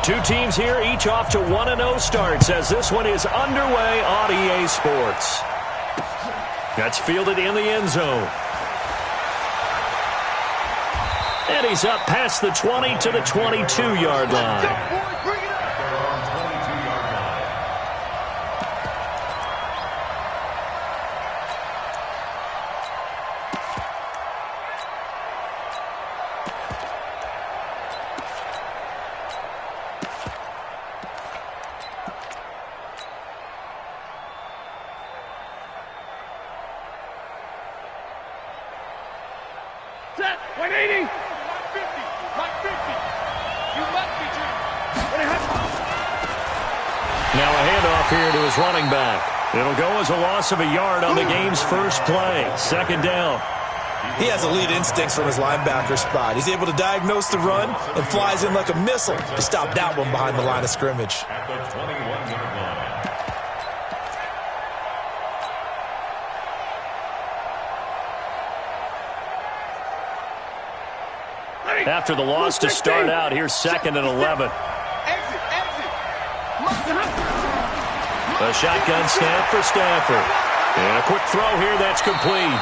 two teams here, each off to 1-0 starts as this one is underway on EA Sports. That's fielded in the end zone. And he's up past the 20 to the 22-yard line. Now a handoff here to his running back. It'll go as a loss of a yard on the game's first play. Second down. He has elite instincts from his linebacker spot. He's able to diagnose the run and flies in like a missile to stop that one behind the line of scrimmage. At the 21-yard line. After the loss to start out, here's 2nd and 11. A shotgun snap for Stafford. And a quick throw here that's complete.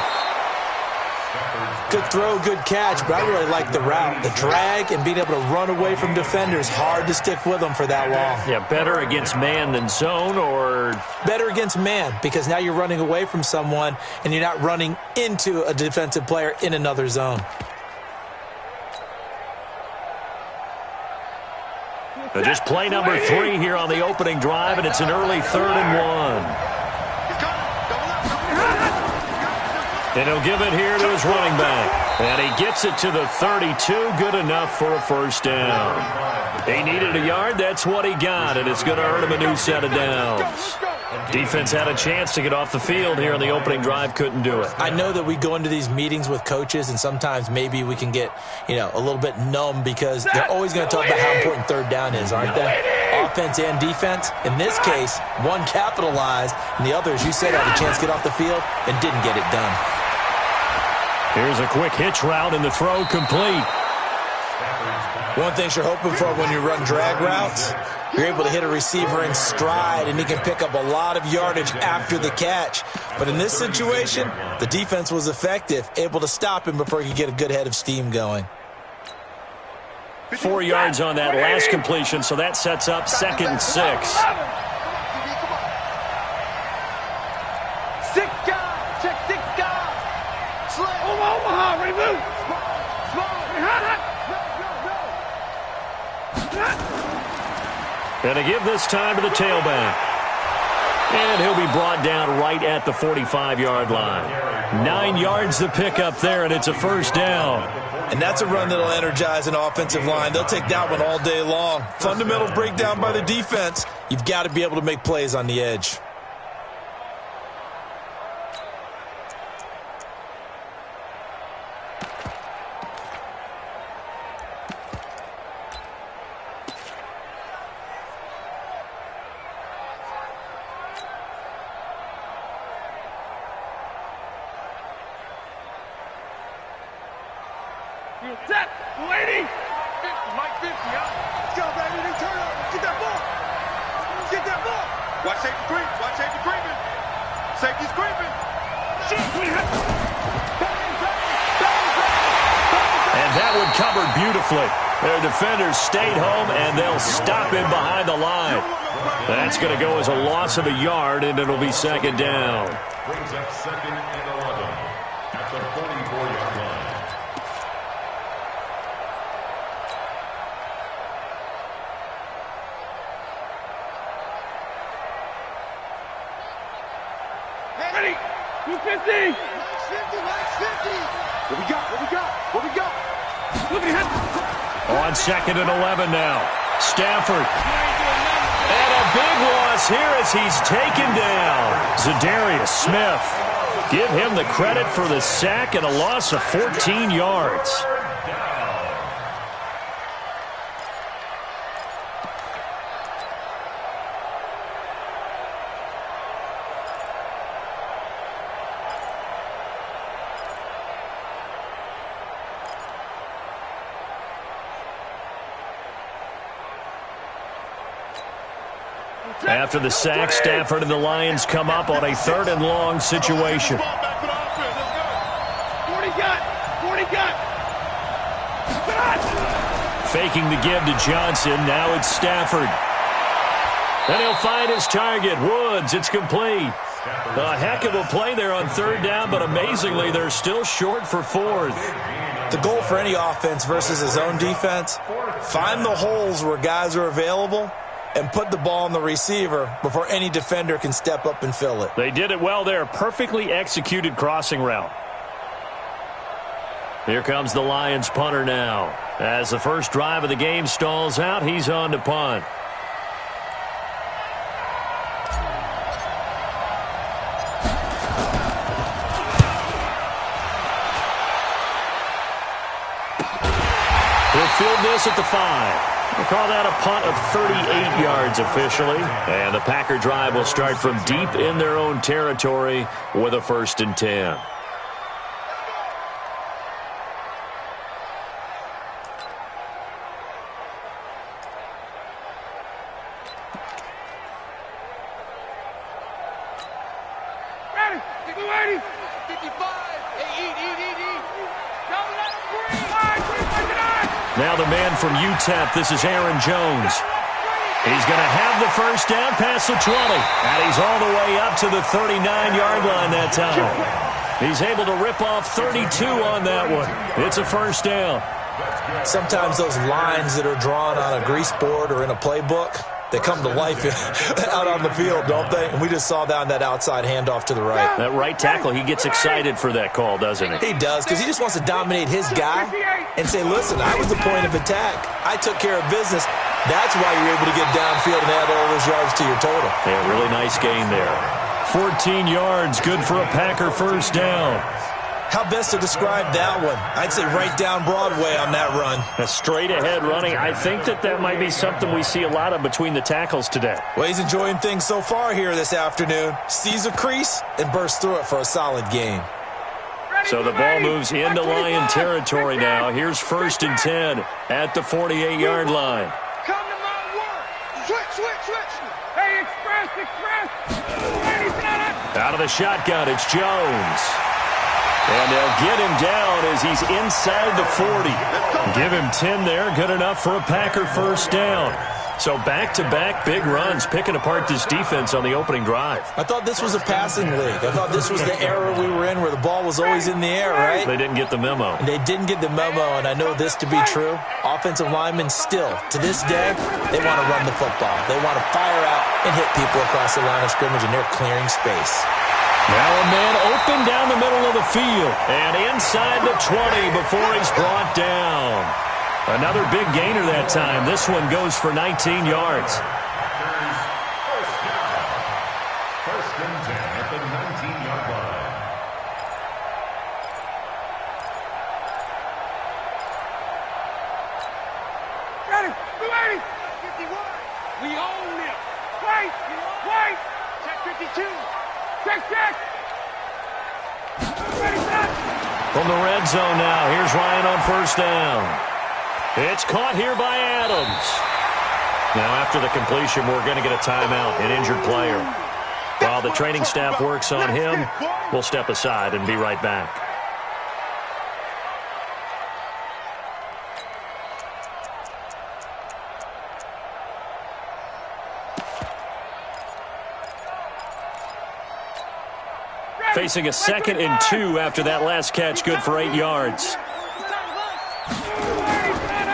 Good throw, good catch, but I really like the route. The drag and being able to run away from defenders, hard to stick with them for that long. Yeah, better against man than zone, or? Better against man, because now you're running away from someone and you're not running into a defensive player in another zone. Just play number 3 here on the opening drive, and it's an early 3rd and 1. And he'll give it here to his running back. And he gets it to the 32, good enough for a first down. He needed a yard, that's what he got, and it's going to earn him a new set of downs. Defense had a chance to get off the field here on the opening drive, couldn't do it. I know that we go into these meetings with coaches, and sometimes maybe we can get, a little bit numb because they're always going to talk about how important third down is, aren't they? Offense and defense. In this case, one capitalized, and the other, as you said, had a chance to get off the field and didn't get it done. Here's a quick hitch route, and the throw complete. One thing you're hoping for when you run drag routes, you're able to hit a receiver in stride, and he can pick up a lot of yardage after the catch. But in this situation, the defense was effective, able to stop him before he could get a good head of steam going. 4 yards on that last completion, so that sets up 2nd and 6. Omaha, ready to move. And to give this time to the tailback. And he'll be brought down right at the 45-yard line. 9 yards to pick up there, and it's a first down. And that's a run that'll energize an offensive line. They'll take that one all day long. Fundamental breakdown by the defense. You've got to be able to make plays on the edge. Set, lady. 50, Mike 50, huh? Let's go, baby. They turn up. Get that ball. Get that ball. Watch safety creep. Watch safety creeping. Safety's creeping. And that one covered beautifully. Their defenders stayed home, and they'll stop him behind the line. That's going to go as a loss of a yard, and it'll be 2nd down. Brings up 2nd and 11 at the 44-yard line. Ready. 250. 50. What we got? What we got? What we got? Look at him. On 2nd and 11 now. Stafford. And a big loss here as he's taken down. Zadarius Smith. Give him the credit for the sack and a loss of 14 yards. After the sack, Stafford and the Lions come up on a 3rd and long situation. 40 got. Faking the give to Johnson. Now it's Stafford. And he'll find his target. Woods, it's complete. A heck of a play there on 3rd down, but amazingly, they're still short for 4th. The goal for any offense versus his own defense, find the holes where guys are available and put the ball on the receiver before any defender can step up and fill it. They did it well there. Perfectly executed crossing route. Here comes the Lions punter now. As the first drive of the game stalls out, he's on to punt. We'll field this at the 5. We'll call that a punt of 38 yards officially. And the Packer drive will start from deep in their own territory with a 1st and 10. Now the man from UTEP, this is Aaron Jones. He's going to have the 1st down past the 20. And he's all the way up to the 39-yard line that time. He's able to rip off 32 on that one. It's a 1st down. Sometimes those lines that are drawn on a grease board or in a playbook, they come to life out on the field, don't they? And we just saw that on that outside handoff to the right. That right tackle, he gets excited for that call, doesn't he? He does, because he just wants to dominate his guy and say, listen, I was the point of attack. I took care of business. That's why you're able to get downfield and add all those yards to your total. Yeah, really nice gain there. 14 yards, good for a Packer 1st down. How best to describe that one? I'd say right down Broadway on that run. A straight-ahead running. I think that might be something we see a lot of between the tackles today. Well, he's enjoying things so far here this afternoon. Sees a crease and bursts through it for a solid gain. So the ball moves into Lion territory now. Here's 1st and 10 at the 48-yard line. Come to my work. Switch. Hey, express. Out of the shotgun, it's Jones. And they'll get him down as he's inside the 40. Give him 10 there, good enough for a Packer 1st down. So back-to-back big runs, picking apart this defense on the opening drive. I thought this was a passing league. I thought this was the era we were in where the ball was always in the air, right? They didn't get the memo. And they didn't get the memo, and I know this to be true. Offensive linemen still, to this day, they want to run the football. They want to fire out and hit people across the line of scrimmage, and they're clearing space. Now a man open down the middle of the field and inside the 20 before he's brought down. Another big gainer that time. This one goes for 19 yards. First and 10 at the 19-yard line. Ready. 51. We own it. Wait. Check 52. Check. Ready, set. From the red zone now, here's Ryan on 1st down. It's caught here by Adams. Now after the completion, we're going to get a timeout, an injured player. While the training staff works on him, we'll step aside and be right back. Facing a 2nd and 2 after that last catch, good for 8 yards.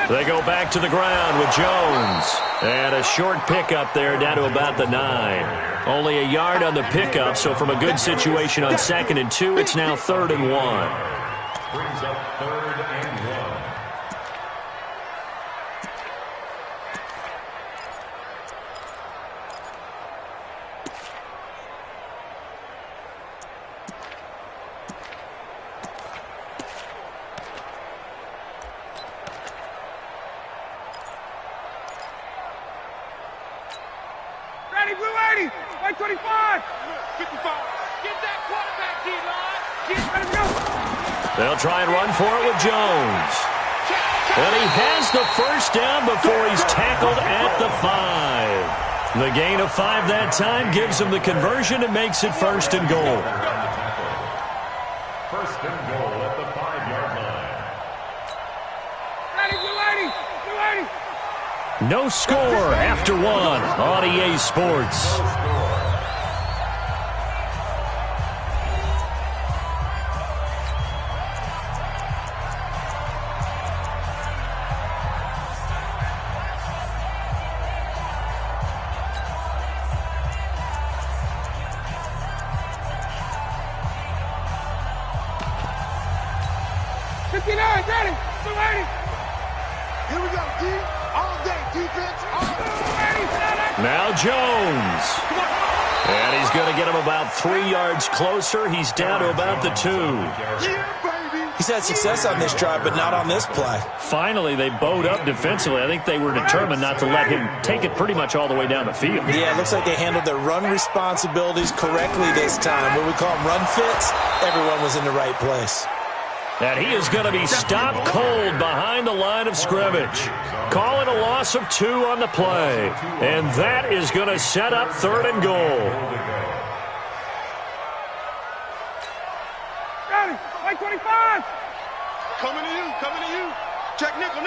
They go back to the ground with Jones. And a short pickup there down to about the 9. Only a yard on the pickup, so from a good situation on 2nd and 2, it's now 3rd and 1. Brings up 3rd and 1. Ready, blue 80. 125. 55. Get that quarterback, D-line. Ready to go. They'll try and run for it with Jones. And he has the 1st down before he's tackled at the 5. The gain of 5 that time gives him the conversion and makes it 1st and goal. 1st and goal at the 5-yard line. Ready, you ready? No score after 1 on EA Sports. Ready, you ready? Here we go, D. All day, defense. All day. Now Jones. And he's going to get him about 3 yards closer. He's down to about the 2. Yeah, baby. He's had success on this drive, but not on this play. Finally, they bowed up defensively. I think they were determined not to let him take it pretty much all the way down the field. Yeah, it looks like they handled their run responsibilities correctly this time. What we call them run fits, everyone was in the right place. And he is going to be stopped cold behind the line of scrimmage. Calling a loss of 2 on the play. And that is going to set up 3rd and goal. Ready, like 25. Coming to you. Check nickel.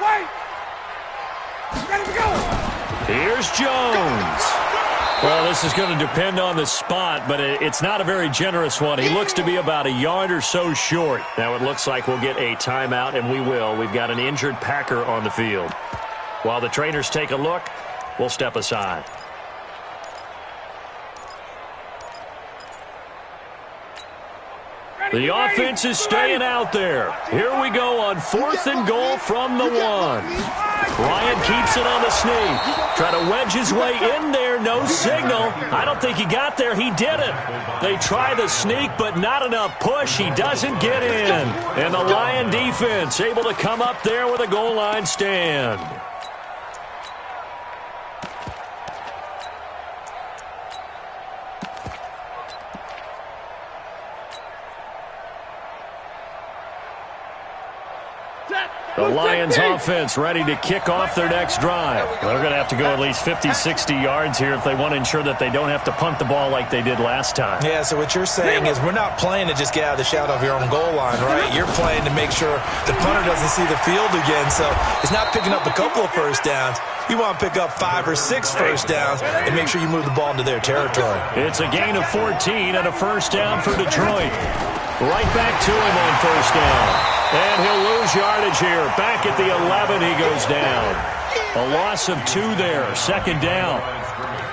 Wait. Ready to go. Here's Jones. Well, this is going to depend on the spot, but it's not a very generous one. He looks to be about a yard or so short. Now it looks like we'll get a timeout, and we will. We've got an injured Packer on the field. While the trainers take a look, we'll step aside. The offense is staying out there. Here we go on 4th and goal from the 1. Ryan keeps it on the sneak. Try to wedge his way in there. No signal. I don't think he got there. He didn't. They try the sneak, but not enough push. He doesn't get in. And the Lion defense able to come up there with a goal line stand. The Lions offense ready to kick off their next drive. They're going to have to go at least 50, 60 yards here if they want to ensure that they don't have to punt the ball like they did last time. Yeah, so what you're saying is we're not playing to just get out of the shadow of your own goal line, right? You're playing to make sure the punter doesn't see the field again. So it's not picking up a couple of first downs. You want to pick up 5 or 6 first downs and make sure you move the ball into their territory. It's a gain of 14 and a first down for Detroit. Right back to him on first down. And he'll lose yardage here. Back at the 11, he goes down. A loss of 2 there. 2nd down.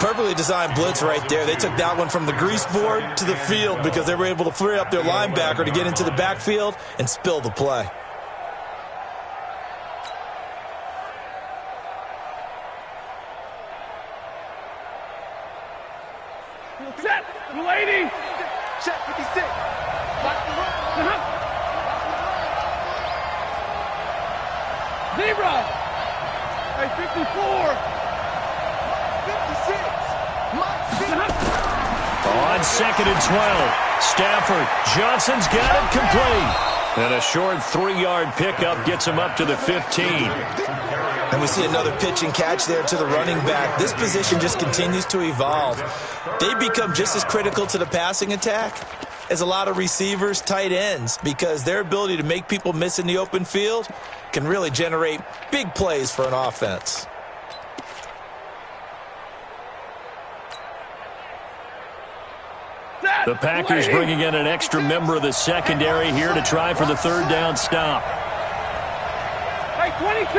Perfectly designed blitz right there. They took that one from the grease board to the field because they were able to free up their linebacker to get into the backfield and spill the play. Set, lady. Set 56. Zebra. Hey, 54. 56. On 2nd and 12. Stafford. Johnson's got it complete. And a short 3-yard pickup gets him up to the 15. And we see another pitch and catch there to the running back. This position just continues to evolve. They become just as critical to the passing attack as a lot of receivers, tight ends, because their ability to make people miss in the open field can really generate big plays for an offense. The Packers bringing in an extra member of the secondary here to try for the 3rd down stop. Hey, 22.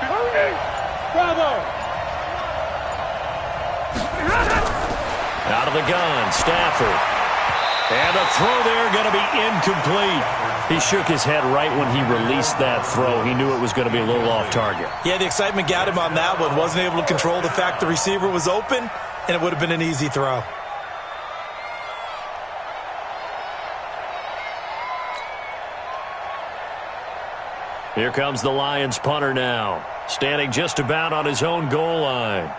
Hurry. Bravo. Out of the gun, Stafford. And a throw there going to be incomplete. He shook his head right when he released that throw. He knew it was going to be a little off target. Yeah, the excitement got him on that one. Wasn't able to control the fact the receiver was open, and it would have been an easy throw. Here comes the Lions punter now, standing just about on his own goal line.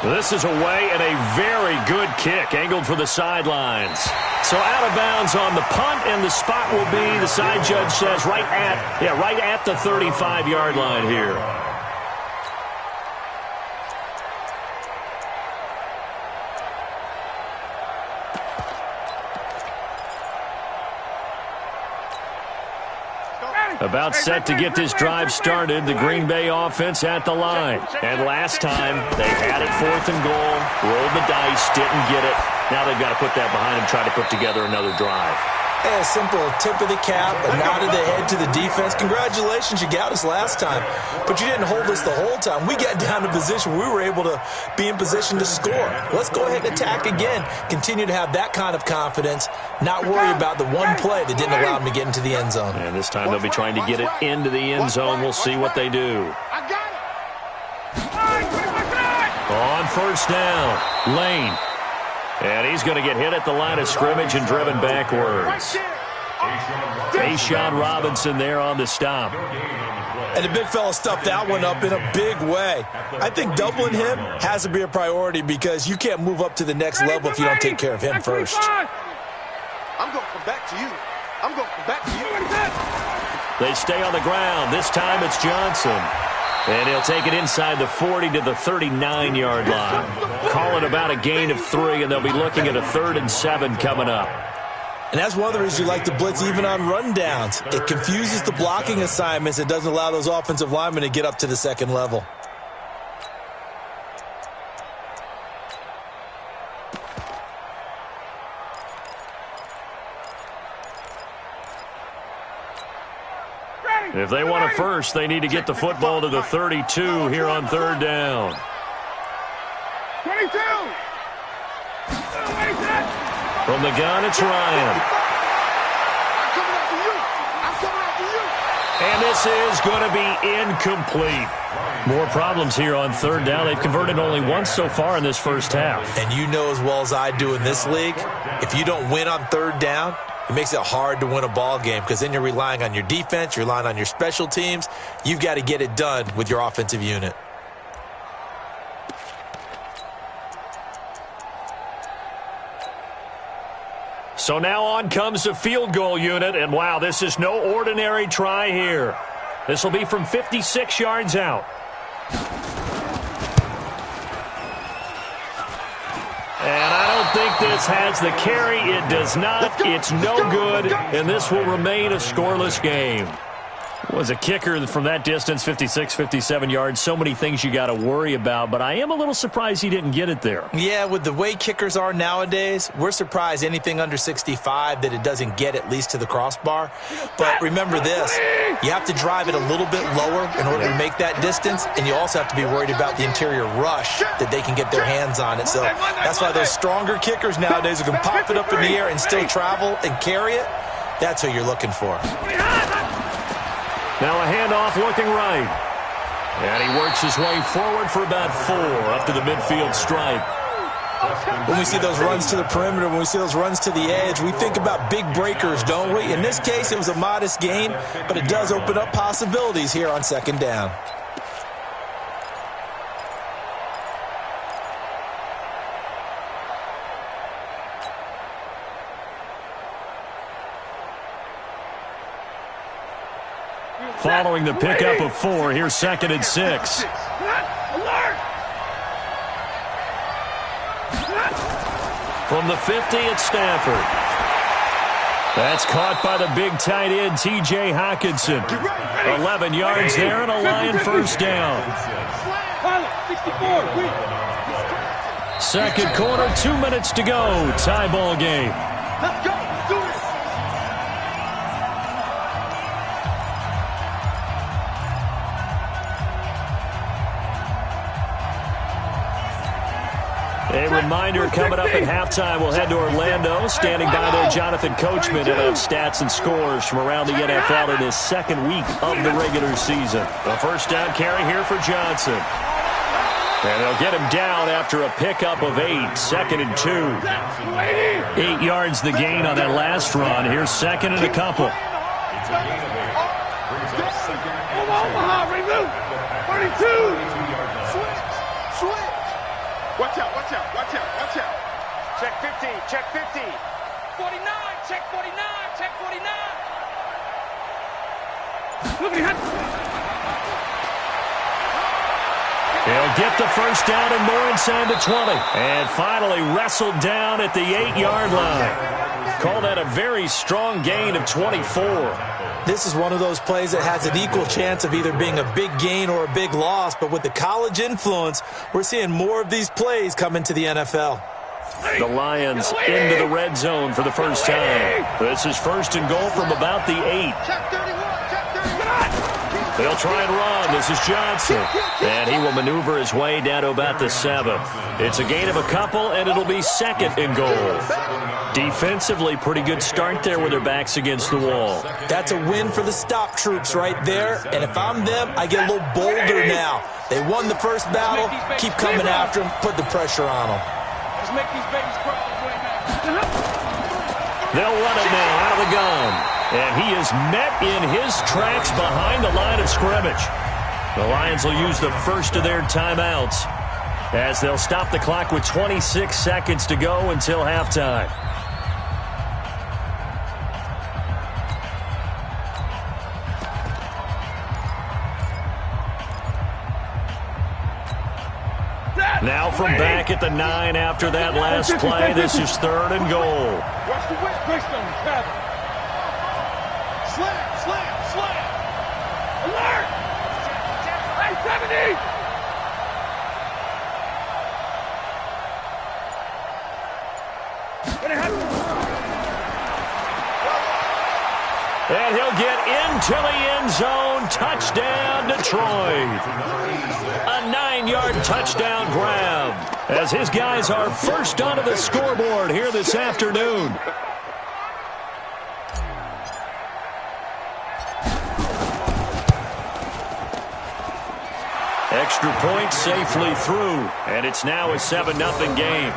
This is away and a very good kick, angled for the sidelines. So out of bounds on the punt, and the spot will be, the side judge says, right at the 35-yard line here. About set to get this drive started, the Green Bay offense at the line. And last time, they had it 4th and goal, rolled the dice, didn't get it. Now they've got to put that behind them, try to put together another drive. A simple tip of the cap, a nod of the head to the defense. Congratulations, you got us last time, but you didn't hold us the whole time. We got down to position. We were able to be in position to score. Let's go ahead and attack again. Continue to have that kind of confidence, not worry about the one play that didn't allow them to get into the end zone. And this time they'll be trying to get it into the end zone. We'll see what they do. On first down, Lane. And he's going to get hit at the line of scrimmage and driven backwards. A'Shawn Robinson there on the stop. And the big fella stuffed that one up in a big way. I think doubling him has to be a priority because you can't move up to the next level if you don't take care of him first. I'm going to come back to you. I'm going to come back to you. They stay on the ground. This time it's Johnson. And he'll take it inside the 40 to the 39-yard line. Call it about a gain of 3, and they'll be looking at a 3rd and 7 coming up. And that's one of the reasons you like to blitz even on rundowns. It confuses the blocking assignments. It doesn't allow those offensive linemen to get up to the second level. If they want a first, they need to get the football to the 32 here on 3rd down. 22. From the gun, it's Ryan. And this is going to be incomplete. More problems here on 3rd down. They've converted only once so far in this first half. And you know as well as I do in this league, if you don't win on 3rd down, it makes it hard to win a ball game because then you're relying on your defense, you're relying on your special teams. You've got to get it done with your offensive unit. So now on comes the field goal unit, and wow, this is no ordinary try here. This will be from 56 yards out. And I don't think this has the carry. It does not. It's no good, and this will remain a scoreless game. Was a kicker from that distance, 56, 57 yards. So many things you got to worry about, but I am a little surprised he didn't get it there. Yeah, with the way kickers are nowadays, we're surprised anything under 65 that it doesn't get at least to the crossbar. But remember this, you have to drive it a little bit lower in order to make that distance, and you also have to be worried about the interior rush that they can get their hands on it. So that's why those stronger kickers nowadays who can pop it up in the air and still travel and carry it, that's who you're looking for. Now a handoff looking right. And he works his way forward for about 4 up to the midfield stripe. When we see those runs to the perimeter, when we see those runs to the edge, we think about big breakers, don't we? In this case, it was a modest gain, but it does open up possibilities here on 2nd down. Following the pickup of 4, here's 2nd and 6. From the 50, it's Stafford. That's caught by the big tight end, T.J. Hockenson. 11 yards there and a Lion first down. 2nd quarter, 2 minutes to go. Tie ball game. Let's go. Do it. A reminder coming up at halftime, we'll head to Orlando. Standing by there, Jonathan Coachman, and have stats and scores from around the NFL in his 2nd week of the regular season. The first down carry here for Johnson. And they'll get him down after a pickup of 8, 2nd and 2. 8 yards the gain on that last run. Here's 2nd and a couple. Omaha, remove. 32. Switch. Watch out, watch out, watch out, watch out. Check 15, check 15. 49, check 49, check 49. Look at him. He'll get the first down and more inside the 20. And finally wrestled down at the 8-yard line. Call that a very strong gain of 24. This is one of those plays that has an equal chance of either being a big gain or a big loss. But with the college influence, we're seeing more of these plays come into the NFL. The Lions into the red zone for the first time. This is first and goal from about the 8. Check 31, check 31. They'll try and run. This is Johnson. And he will maneuver his way down to about the 7. It's a gain of a couple, and it'll be second and goal. Defensively, pretty good start there with their backs against the wall. That's a win for the stop troops right there. And if I'm them, I get a little bolder now. They won the first battle. Keep coming after them. Put the pressure on them. Let's make these babies cry. They'll run it now out of the gun. And he is met in his tracks behind the line of scrimmage. The Lions will use the first of their timeouts as they'll stop the clock with 26 seconds to go until halftime. Now from back at the 9 after that last play, this is third and goal. Watch the whip. Greystone, pattern. Slam, slam, slam. Alert! Hey, 70! What happened? And he'll get into the end zone. Touchdown, Detroit. A 9-yard touchdown grab as his guys are first onto the scoreboard here this afternoon. Extra point safely through, and it's now a 7-0 game.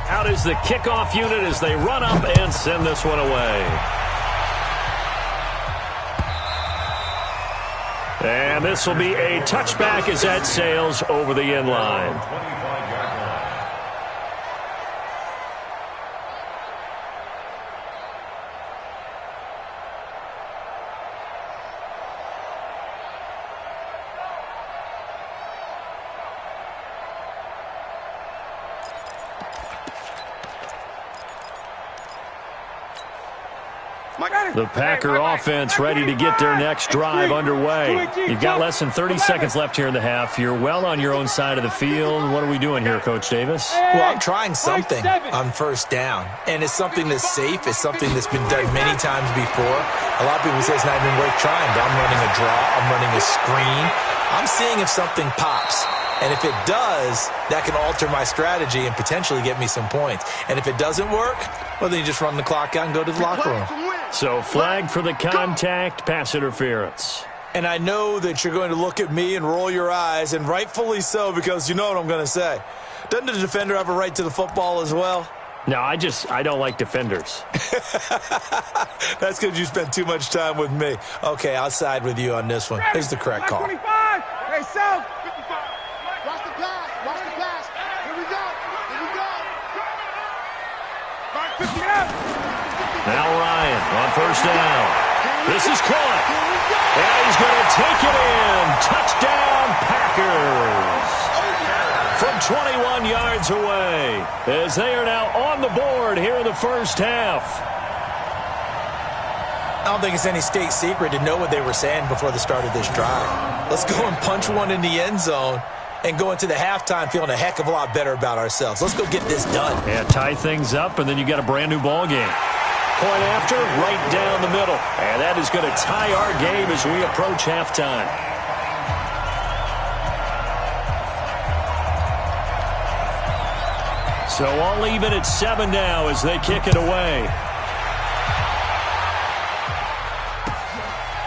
Out is the kickoff unit as they run up and send this one away. And this will be a touchback as that sails over the end line. The Packer offense ready to get their next drive underway. You've got less than 30 seconds left here in the half. You're well on your own side of the field. What are we doing here, Coach Davis? Well, I'm trying something on first down, and it's something that's safe. It's something that's been done many times before. A lot of people say it's not even worth trying, but I'm running a draw. I'm running a screen. I'm seeing if something pops. And if it does, that can alter my strategy and potentially get me some points. And if it doesn't work, well, then you just run the clock out and go to the locker room. So flag for the contact, pass interference. And I know that you're going to look at me and roll your eyes, and rightfully so, because you know what I'm going to say. Doesn't the defender have a right to the football as well? No, I don't like defenders. That's because you spent too much time with me. Okay, I'll side with you on this one. Here's the correct call. 25. Hey, South. Watch the pass, watch the pass. Here we go, here we go. Now Ryan on first down. This is caught. And he's going to take it in. Touchdown, Packers. From 21 yards away, as they are now on the board here in the first half. I don't think it's any state secret to know what they were saying before the start of this drive. Let's go and punch one in the end zone and go into the halftime feeling a heck of a lot better about ourselves. Let's go get this done. Yeah, tie things up, and then you got a brand-new ball game. Point after, right down the middle. And that is going to tie our game as we approach halftime. So all even at 7 now as they kick it away.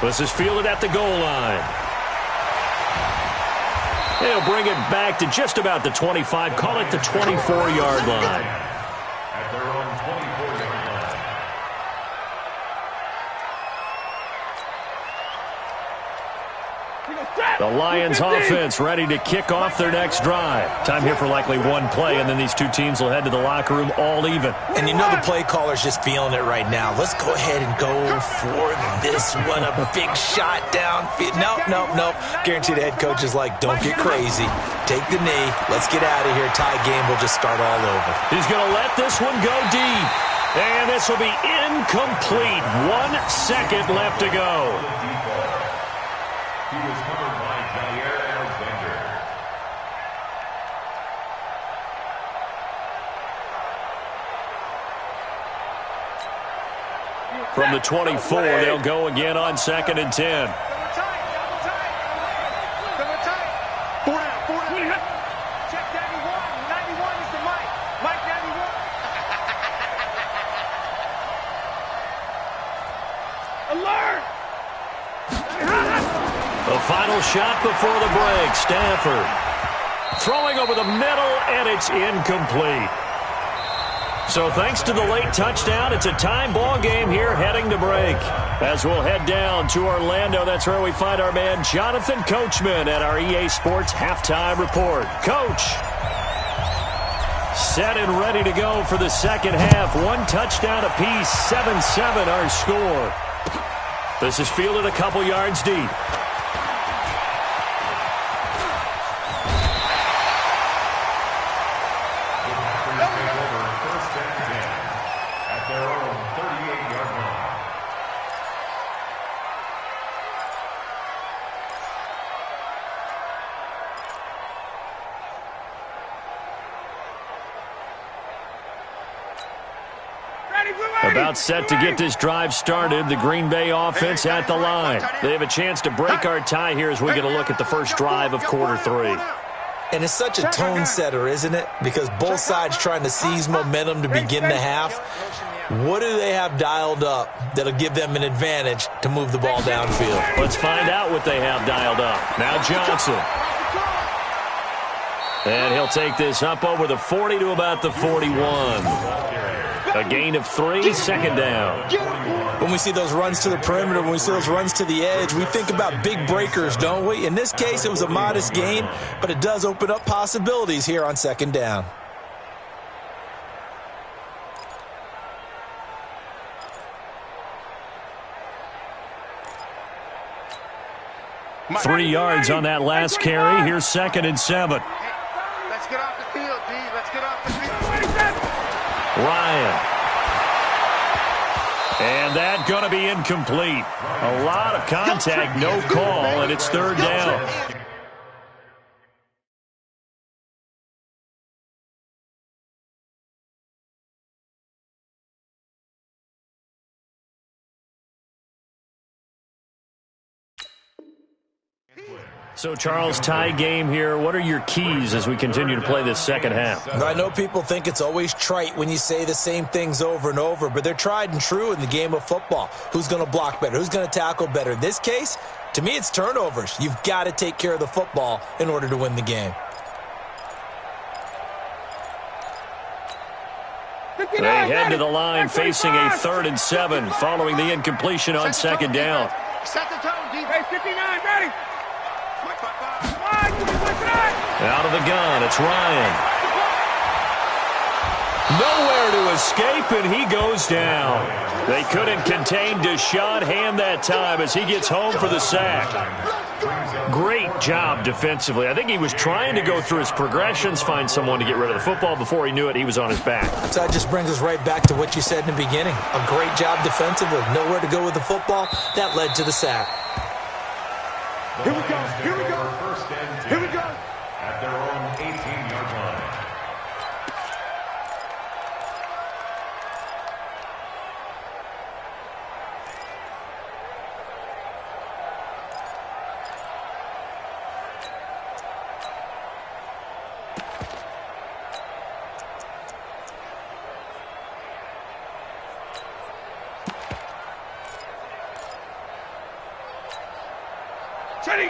This is fielded at the goal line. They'll bring it back to just about the 25, call it the 24-yard line. At their own 24-yard line. The Lions offense ready to kick off their next drive. Time here for likely one play, and then these two teams will head to the locker room all even. And you know the play caller's just feeling it right now. Let's go ahead and go for this one. A big shot downfield. Nope. Guarantee the head coach is like, don't get crazy. Take the knee. Let's get out of here. Tie game will just start all over. He's going to let this one go deep. And this will be incomplete. 1 second left to go. He was covered by Jair Alexander. From the 24, they'll go again on 2nd and 10. Check 91. 91 is the Mike. Mike 91. Alert! The final shot before the break. Stafford throwing over the middle, and it's incomplete. So thanks to the late touchdown, it's a time ball game here heading to break. As we'll head down to Orlando, that's where we find our man Jonathan Coachman at our EA Sports Halftime Report. Coach, set and ready to go for the second half. 1 touchdown apiece, 7-7 our score. This is fielded a couple yards deep. About set to get this drive started. The Green Bay offense at the line. They have a chance to break our tie here as we get a look at the first drive of quarter 3. And it's such a tone setter, isn't it? Because both sides trying to seize momentum to begin the half. What do they have dialed up that'll give them an advantage to move the ball downfield? Let's find out what they have dialed up. Now Johnson. And he'll take this up over the 40 to about the 41. A gain of 3, 2nd down. When we see those runs to the perimeter, when we see those runs to the edge, we think about big breakers, don't we? In this case, it was a modest gain, but it does open up possibilities here on 2nd down. Three yards on that last carry. Here's 2nd and 7. Let's get off the field, D. Let's get off the field. Ryan. And that going to be incomplete. A lot of contact, no call, and it's 3rd down. So, Charles, tie game here. What are your keys as we continue to play this second half? I know people think it's always trite when you say the same things over and over, but they're tried and true in the game of football. Who's going to block better? Who's going to tackle better? In this case, to me, it's turnovers. You've got to take care of the football in order to win the game. They head to the line facing a 3rd and 7 following the incompletion on 2nd down. Set the tone, D. Hey, 59, ready. Out of the gun, it's Ryan. Nowhere to escape, and he goes down. They couldn't contain Deshaun Hand that time as he gets home for the sack. Great job defensively. I think he was trying to go through his progressions, find someone to get rid of the football. Before he knew it, he was on his back. So that just brings us right back to what you said in the beginning. A great job defensively. Nowhere to go with the football. That led to the sack. Here we go. Here we go. Here we go. At their own 18-yard line.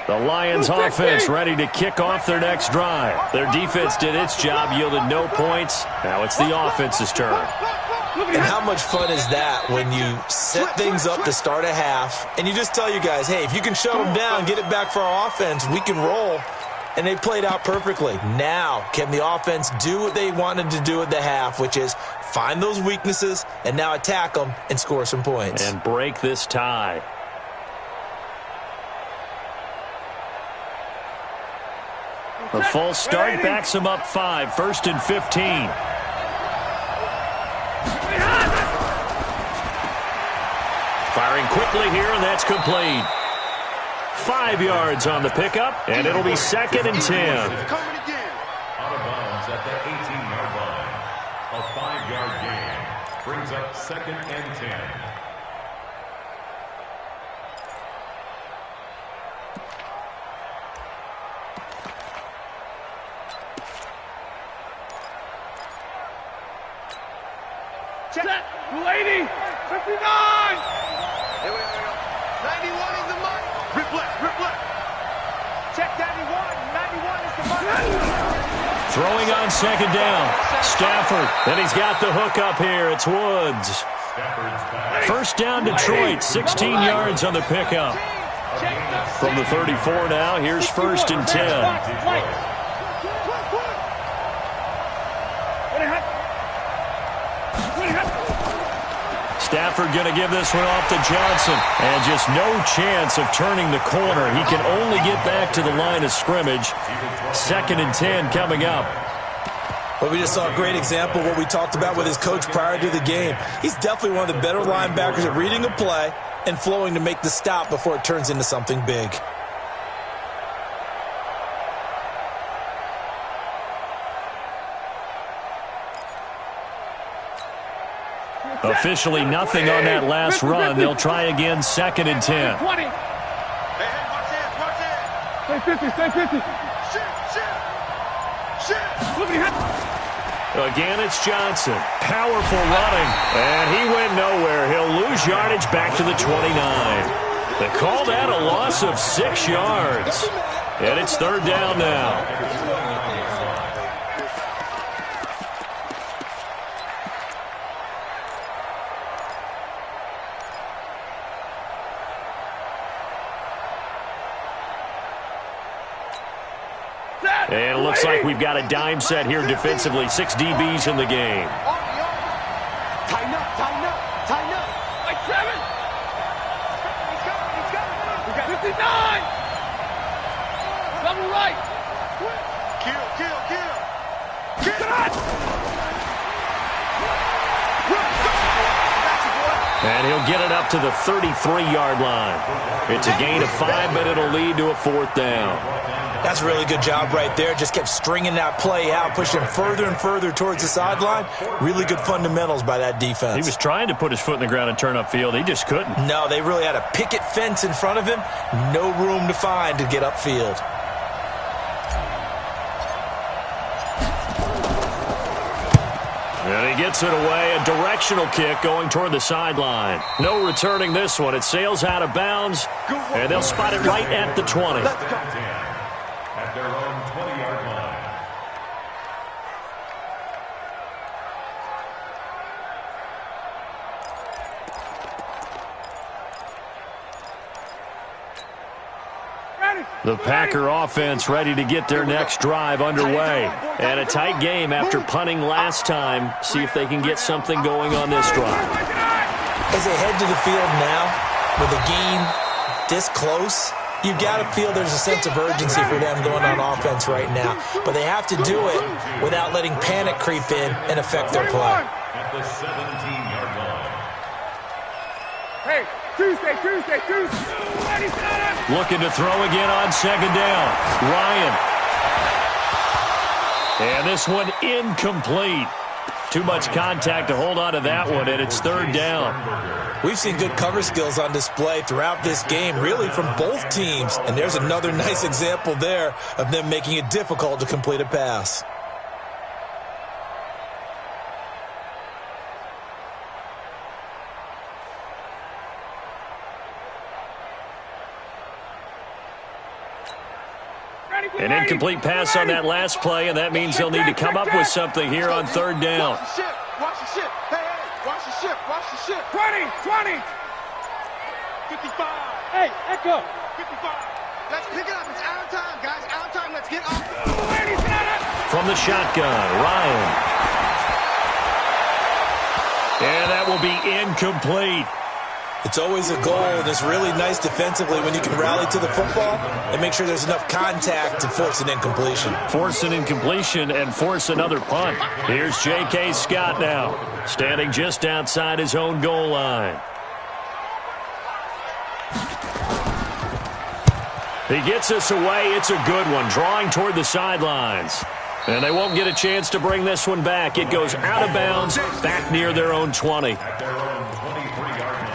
The Lions offense ready to kick off their next drive. Their defense did its job, yielded no points. Now it's the offense's turn. And how much fun is that when you set things up to start a half and you just tell you guys, hey, if you can shut them down, get it back for our offense, we can roll. And they played out perfectly. Now, can the offense do what they wanted to do at the half, which is find those weaknesses and now attack them and score some points. And break this tie. A false start backs him up 5, 1st and 15. Firing quickly here, and that's complete. 5 yards on the pickup, and it'll be 2nd and 10. Out of bounds at the 18-yard line. A 5-yard gain brings up 2nd and 10. Check. 280. 59. Here we go. 91 is the money. Rip left. Check 91. 91 is the money. Throwing on 2nd down. Stafford, and he's got the hook up here. It's Woods. 1st down Detroit, 16 yards on the pickup. From the 34 now, here's 1st and 10. Stafford going to give this one off to Johnson. And just no chance of turning the corner. He can only get back to the line of scrimmage. 2nd and 10 coming up. Well, we just saw a great example of what we talked about with his coach prior to the game. He's definitely one of the better linebackers at reading a play and flowing to make the stop before it turns into something big. Officially nothing on that last run. They'll try again, 2nd and 10. 20. Hey, watch it. Stay 50. Shit. Again, it's Johnson. Powerful running. And he went nowhere. He'll lose yardage back to the 29. They call that a loss of 6 yards. And it's 3rd down now. And it looks like we've got a dime set here defensively. 6 DBs in the game. Tighten up. Like 7. He's coming. We got 59. Double right. Kill. And he'll get it up to the 33-yard line. It's a gain of 5, but it'll lead to a 4th down. That's a really good job right there. Just kept stringing that play out, pushing further and further towards the sideline. Really good fundamentals by that defense. He was trying to put his foot in the ground and turn upfield. He just couldn't. No, they really had a picket fence in front of him. No room to find to get upfield. And he gets it away. A directional kick going toward the sideline. No returning this one. It sails out of bounds, and they'll spot it right at the 20. At their own 20-yard line. The Packer offense ready to get their next drive underway. And a tight game after punting last time. See if they can get something going on this drive. As they head to the field now, with the game this close, you've got to feel there's a sense of urgency for them going on offense right now. But they have to do it without letting panic creep in and affect their play. At the 17-yard line. Hey, Tuesday. Looking to throw again on 2nd down. Ryan. And this one incomplete. Too much contact to hold on to that one, and it's 3rd down. We've seen good cover skills on display throughout this game, really from both teams. And there's another nice example there of them making it difficult to complete a pass. An incomplete pass on that last play, and that means they'll need to come up with something here on 3rd down. Watch the shit. Hey. Watch the ship. Watch the ship. 20, 20. 55. Hey, Echo. 55. Let's pick it up. It's out of time, guys. Out of time. Let's get off. From the shotgun, Ryan. And that will be incomplete. It's always a goal, and it's really nice defensively when you can rally to the football and make sure there's enough contact to force an incompletion. Force an incompletion and force another punt. Here's J.K. Scott now, standing just outside his own goal line. He gets us away. It's a good one, drawing toward the sidelines. And they won't get a chance to bring this one back. It goes out of bounds, back near their own 20. At their own 23-yard line.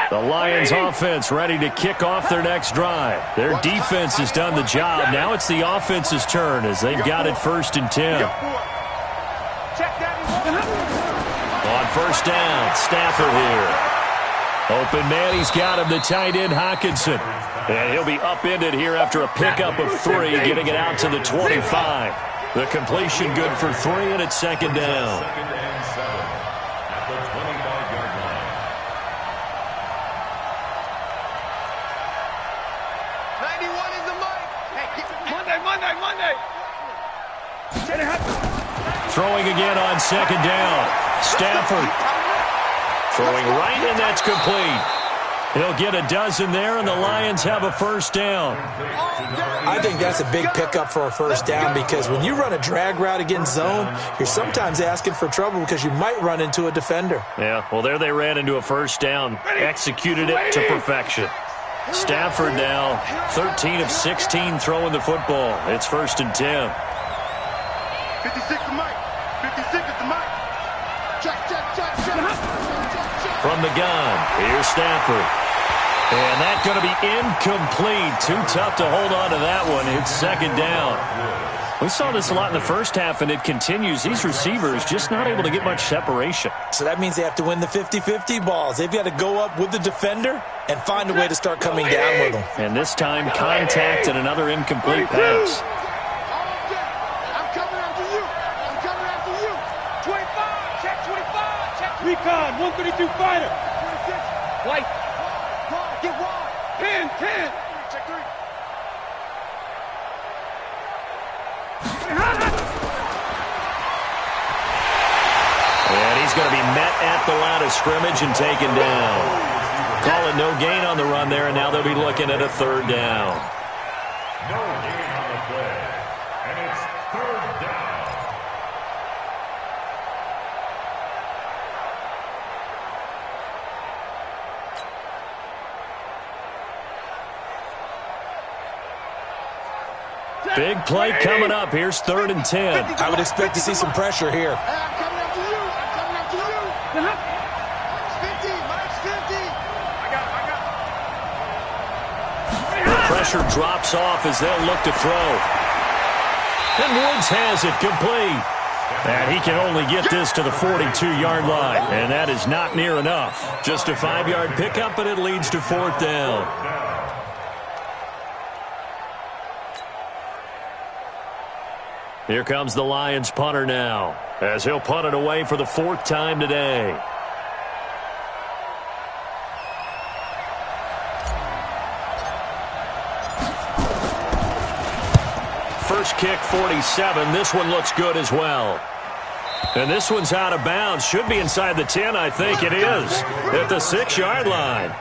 The Lions offense ready to kick off their next drive. Their defense has done the job. Now it's the offense's turn as they've got it 1st and 10. On 1st down, Stafford here. Open man, he's got him, the tight end Hockenson. And he'll be upended here after a pickup of 3, getting it out to the 25. The completion good for 3, and it's 2nd down. 2nd and 7 at the 25-yard line. 91 is the mic. Hey, Monday. Throwing again on 2nd down. Stafford throwing right, and that's complete. He'll get a dozen there, and the Lions have a 1st down. I think that's a big pickup for a 1st down because when you run a drag route against zone, you're sometimes asking for trouble because you might run into a defender. Yeah, well, there they ran into a 1st down, executed it to perfection. Stafford now 13 of 16 throwing the football. It's 1st and 10. 56 the mic. 56 is the mic. Check. From the gun, here's Stafford. And that's going to be incomplete. Too tough to hold on to that one. It's 2nd down. We saw this a lot in the first half, and it continues. These receivers just not able to get much separation. So that means they have to win the 50-50 balls. They've got to go up with the defender and find a way to start coming down with them. And this time, contact and another incomplete pass. I'm coming after you. 25, check 25, check. Recon, 132 fighter. 26. White. Get wide. 10. Check 3. And he's going to be met at the line of scrimmage and taken down. Calling no gain on the run there, and now they'll be looking at a 3rd down. No gain on the play. And it's 3rd down. Big play coming up. Here's 3rd and 10. I would expect to see some pressure here. Hey, I'm coming after you. Mike's 50. I got The pressure drops off as they'll look to throw. And Woods has it complete. And he can only get this to the 42-yard line. And that is not near enough. Just a 5-yard pickup, and it leads to 4th down. Here comes the Lions punter now, as he'll punt it away for the 4th time today. First kick, 47. This one looks good as well. And this one's out of bounds. Should be inside the 10, I think it is, at the 6-yard line.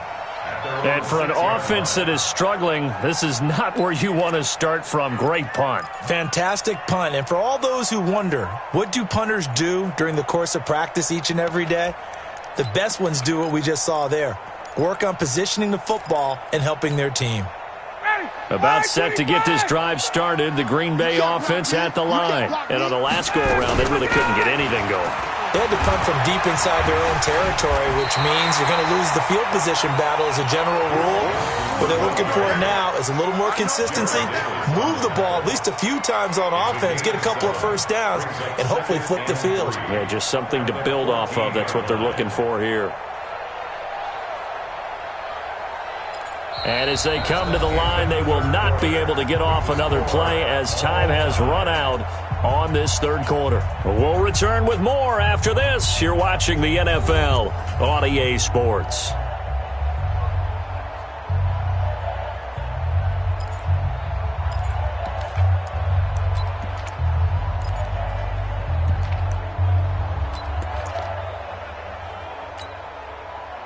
And for an offense that is struggling, this is not where you want to start from. Great punt. Fantastic punt. And for all those who wonder, what do punters do during the course of practice each and every day? The best ones do what we just saw there. Work on positioning the football and helping their team. About set to get this drive started, the Green Bay offense at the line. And on the last go-around, they really couldn't get anything going. They had to punt from deep inside their own territory, which means you're going to lose the field position battle as a general rule. What they're looking for now is a little more consistency, move the ball at least a few times on offense, get a couple of 1st downs, and hopefully flip the field. Yeah, just something to build off of. That's what they're looking for here. And as they come to the line, they will not be able to get off another play as time has run out on this third quarter. We'll return with more after this. You're watching the NFL on EA Sports.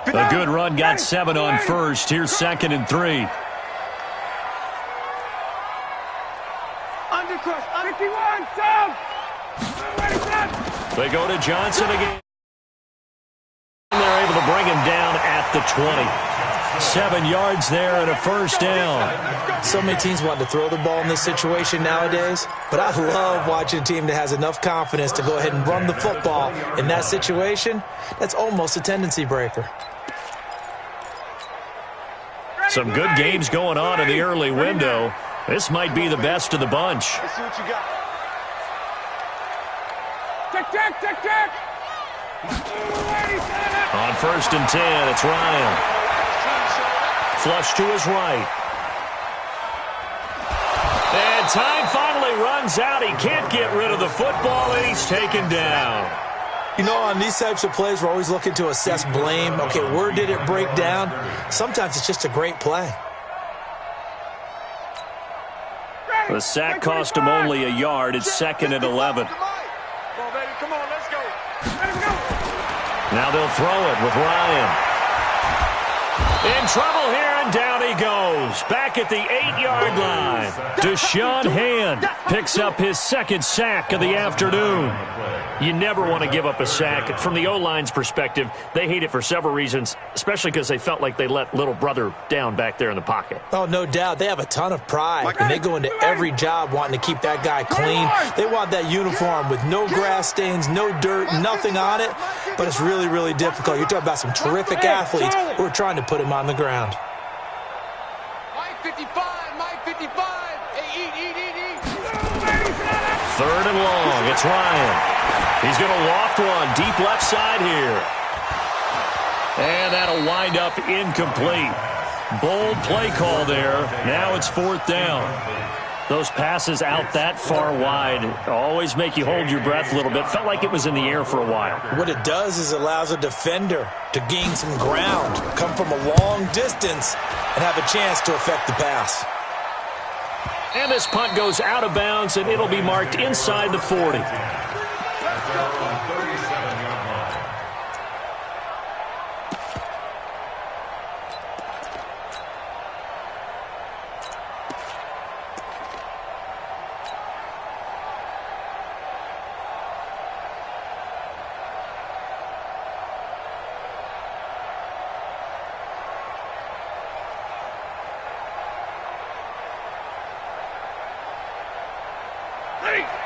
A good run, got 7 on first. Here's 2nd and 3. Undercross, 51, down. They go to Johnson again. They're able to bring him down at the 20. 7 yards there and a first down. So many teams want to throw the ball in this situation nowadays, but I love watching a team that has enough confidence to go ahead and run the football in that situation. That's almost a tendency breaker. Some good games going on in the early window. This might be the best of the bunch. Let's see what you got. Check. On 1st and 10, it's Ryan. Flush to his right. And time finally runs out. He can't get rid of the football, and he's taken down. You know, on these types of plays, we're always looking to assess blame. Okay, where did it break down? Sometimes it's just a great play. The sack cost him only a yard. It's 2nd and 11. Come on, baby. Come on, let's go. Now they'll throw it with Ryan. In trouble here, and down he goes. Back at the 8-yard line. Deshaun Hand picks up his 2nd sack of the afternoon. You never want to give up a sack. From the O-line's perspective, they hate it for several reasons, especially because they felt like they let little brother down back there in the pocket. Oh, no doubt. They have a ton of pride, and they go into every job wanting to keep that guy clean. They want that uniform with no grass stains, no dirt, nothing on it, but it's really, really difficult. You're talking about some terrific athletes who are trying to put him on the ground. Mike 55, Mike 55. Hey, eat. 3rd and long. It's Ryan. He's going to loft one deep left side here. And that'll wind up incomplete. Bold play call there. Now it's 4th down. Those passes out that far wide always make you hold your breath a little bit. Felt like it was in the air for a while. What it does is allows a defender to gain some ground, come from a long distance, and have a chance to affect the pass. And this punt goes out of bounds, and it'll be marked inside the 40.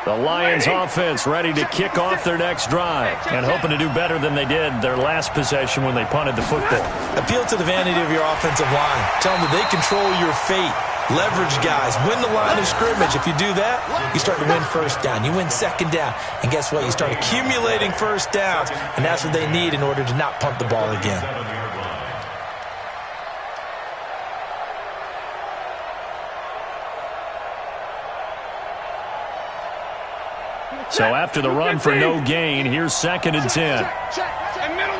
The Lions offense ready to kick off their next drive and hoping to do better than they did their last possession when they punted the football. Appeal to the vanity of your offensive line. Tell them that they control your fate. Leverage guys. Win the line of scrimmage. If you do that, you start to win first down. You win 2nd down. And guess what? You start accumulating first downs. And that's what they need in order to not punt the ball again. So after the run for no gain, here's 2nd and 10. Check. And middle.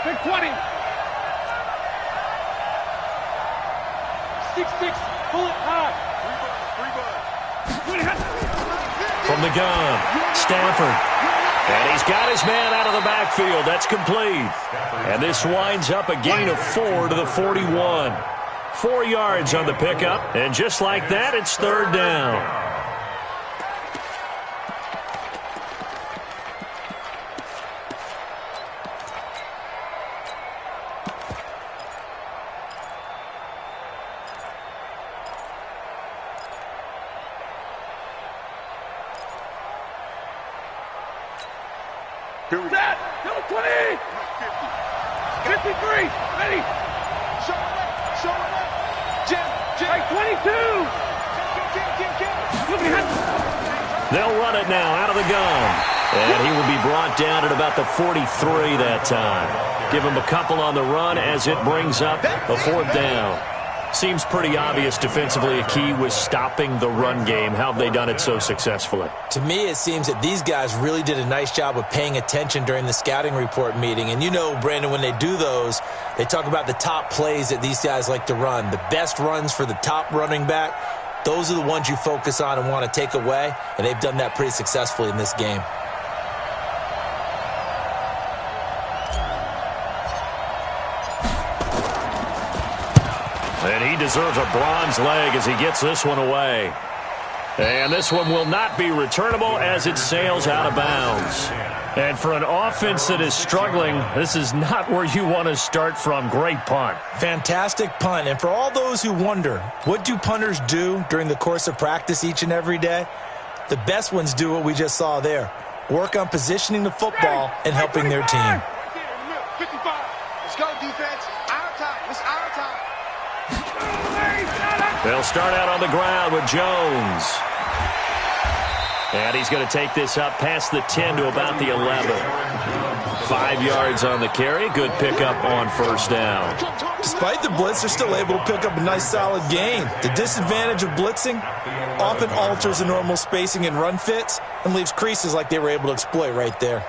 Big 20. 6-6. Pull it high. From the gun, Stafford. And he's got his man out of the backfield. That's complete. And this winds up a gain of 4 to the 41. 4 yards on the pickup, and just like that, it's 3rd down. Here we go. 20. 53. Ready. Show it up. Jim. 22. They'll run it now out of the gun. And he will be brought down at about the 43 that time. Give him a couple on the run as it brings up a 4th down. Seems pretty obvious defensively a key was stopping the run game. How have they done it so successfully? To me, it seems that these guys really did a nice job of paying attention during the scouting report meeting. And you know, Brandon, when they do those, they talk about the top plays that these guys like to run. The best runs for the top running back, those are the ones you focus on and want to take away. And they've done that pretty successfully in this game. And he deserves a bronze leg as he gets this one away. And this one will not be returnable as it sails out of bounds. And for an offense that is struggling, this is not where you want to start from. Great punt. Fantastic punt. And for all those who wonder, what do punters do during the course of practice each and every day? The best ones do what we just saw there. Work on positioning the football and helping their team. 55. Let's go, defense. Our time. It's our time. They'll start out on the ground with Jones. And he's going to take this up past the 10 to about the 11. 5 yards on the carry. Good pickup on 1st down. Despite the blitz, they're still able to pick up a nice solid gain. The disadvantage of blitzing often alters the normal spacing and run fits and leaves creases like they were able to exploit right there.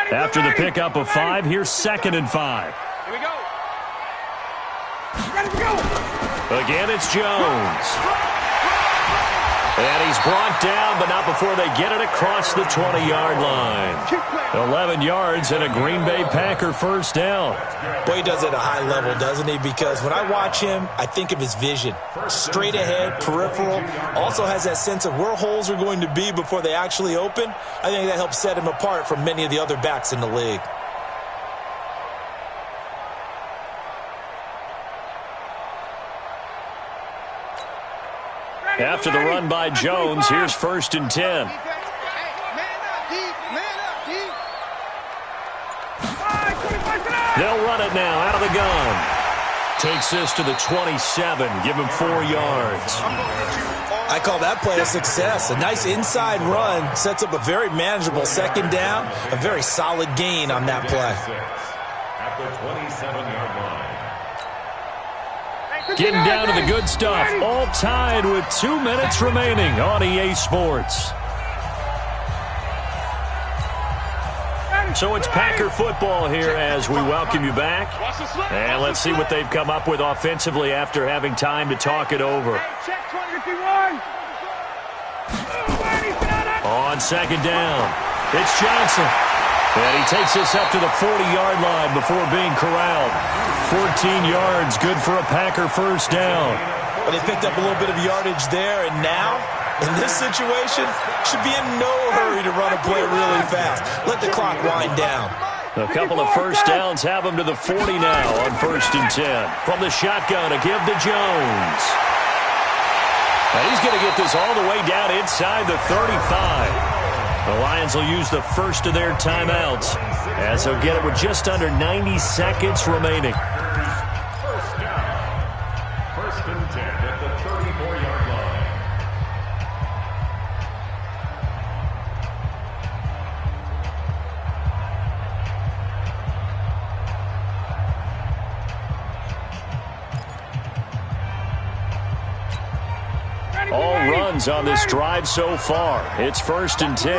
After the pickup of 5, here's 2nd and 5. Here we go. Again, it's Jones. And he's brought down, but not before they get it across the 20-yard line. 11 yards and a Green Bay Packer 1st down. Boy, he does it at a high level, doesn't he? Because when I watch him, I think of his vision. Straight ahead, peripheral. Also has that sense of where holes are going to be before they actually open. I think that helps set him apart from many of the other backs in the league. After the run by Jones, here's 1st and 10. They'll run it now out of the gun. Takes this to the 27. Give him 4 yards. I call that play a success. A nice inside run sets up a very manageable 2nd down. A very solid gain on that play. At the 27-yard line. Getting down to the good stuff. All tied with 2 minutes remaining on EA Sports. So it's Packer football here as we welcome you back. And let's see what they've come up with offensively after having time to talk it over. On 2nd down, it's Johnson. And he takes this up to the 40-yard line before being corralled. 14 yards, good for a Packer 1st down. But they picked up a little bit of yardage there, and now, in this situation, should be in no hurry to run a play really fast. Let the clock wind down. A couple of 1st downs have him to the 40 now on 1st and 10. From the shotgun to give to Jones. And he's going to get this all the way down inside the 35. The Lions will use the first of their timeouts as they'll get it with just under 90 seconds remaining. 1st down. 1st and 10 at the 34-yard line. All runs on this drive so far. It's 1st and 10.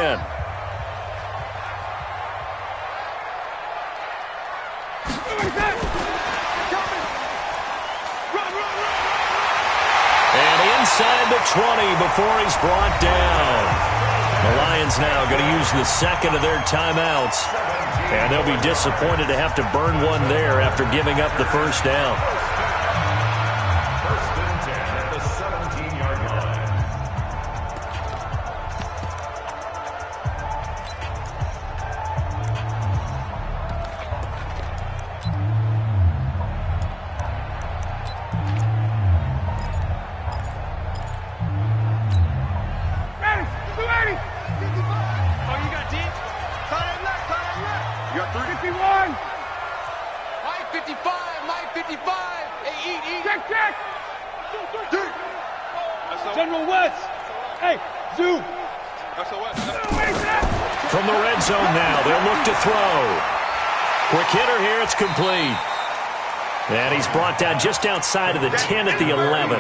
And inside the 20 before he's brought down. The Lions now going to use the 2nd of their timeouts. And they'll be disappointed to have to burn one there after giving up the 1st down. General West. Hey, Zoo. From the red zone now, they'll look to throw. Quick hitter here, it's complete. And he's brought down just outside of the 10 at the 11.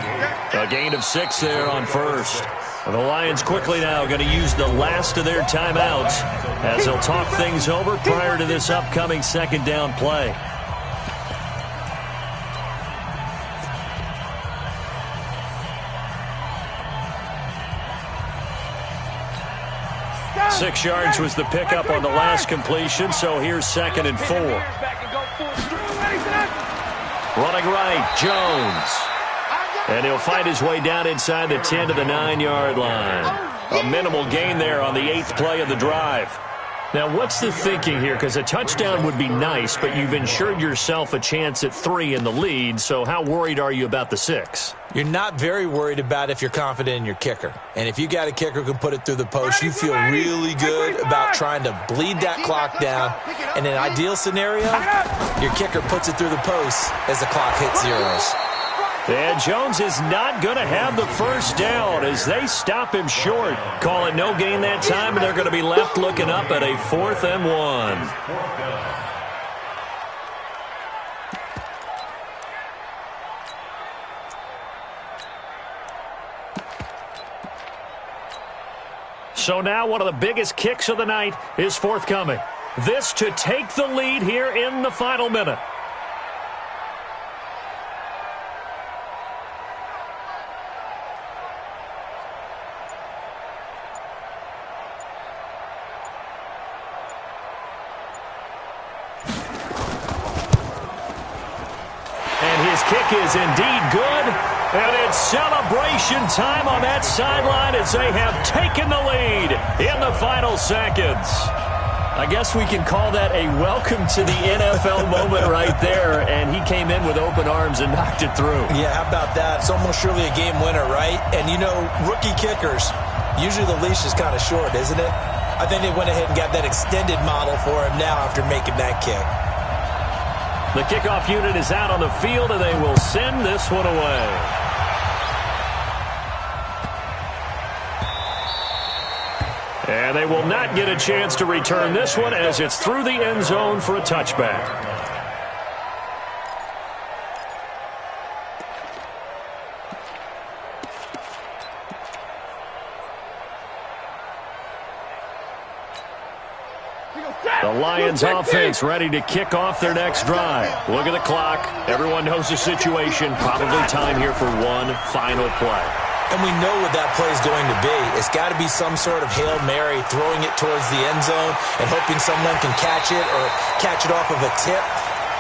A gain of 6 there on first. And the Lions quickly now going to use the last of their timeouts as they'll talk things over prior to this upcoming second down play. Six yards was the pickup on the last completion, so here's 2nd and 4. Running right, Jones. And he'll fight his way down inside the 10 to the 9-yard line. A minimal gain there on the 8th play of the drive. Now, what's the thinking here? Because a touchdown would be nice, but you've ensured yourself a chance at 3 in the lead, so how worried are you about the 6? You're not very worried about if you're confident in your kicker. And if you got a kicker who can put it through the post, you feel really good about trying to bleed that clock down. In an ideal scenario, your kicker puts it through the post as the clock hits zeros. And Jones is not going to have the first down as they stop him short. Call it no gain that time, and they're going to be left looking up at a 4th and 1. So now one of the biggest kicks of the night is forthcoming. This to take the lead here in the final minute. Kick is indeed good, and it's celebration time on that sideline as they have taken the lead in the final seconds. I guess we can call that a welcome to the NFL moment right there, and he came in with open arms and knocked it through. Yeah, how about that? It's almost surely a game winner, right? And, you know, rookie kickers, usually the leash is kind of short, isn't it? I think they went ahead and got that extended model for him now after making that kick. The kickoff unit is out on the field, and they will send this one away. And they will not get a chance to return this one as it's through the end zone for a touchback. The Lions offense ready to kick off their next drive. Look at the clock. Everyone knows the situation. Probably time here for one final play. And we know what that play is going to be. It's got to be some sort of Hail Mary, throwing it towards the end zone and hoping someone can catch it or catch it off of a tip.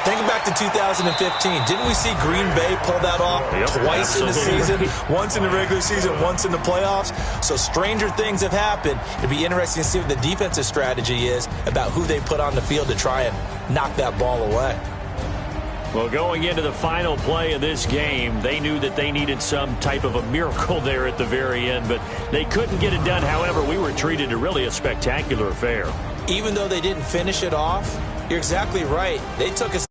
Think back to 2015. Didn't we see Green Bay pull that off twice in the season? Once in the regular season, once in the playoffs. So stranger things have happened. It'd be interesting to see what the defensive strategy is about who they put on the field to try and knock that ball away. Well, going into the final play of this game, they knew that they needed some type of a miracle there at the very end, but they couldn't get it done. However, we were treated to really a spectacular affair. Even though they didn't finish it off, you're exactly right. They took us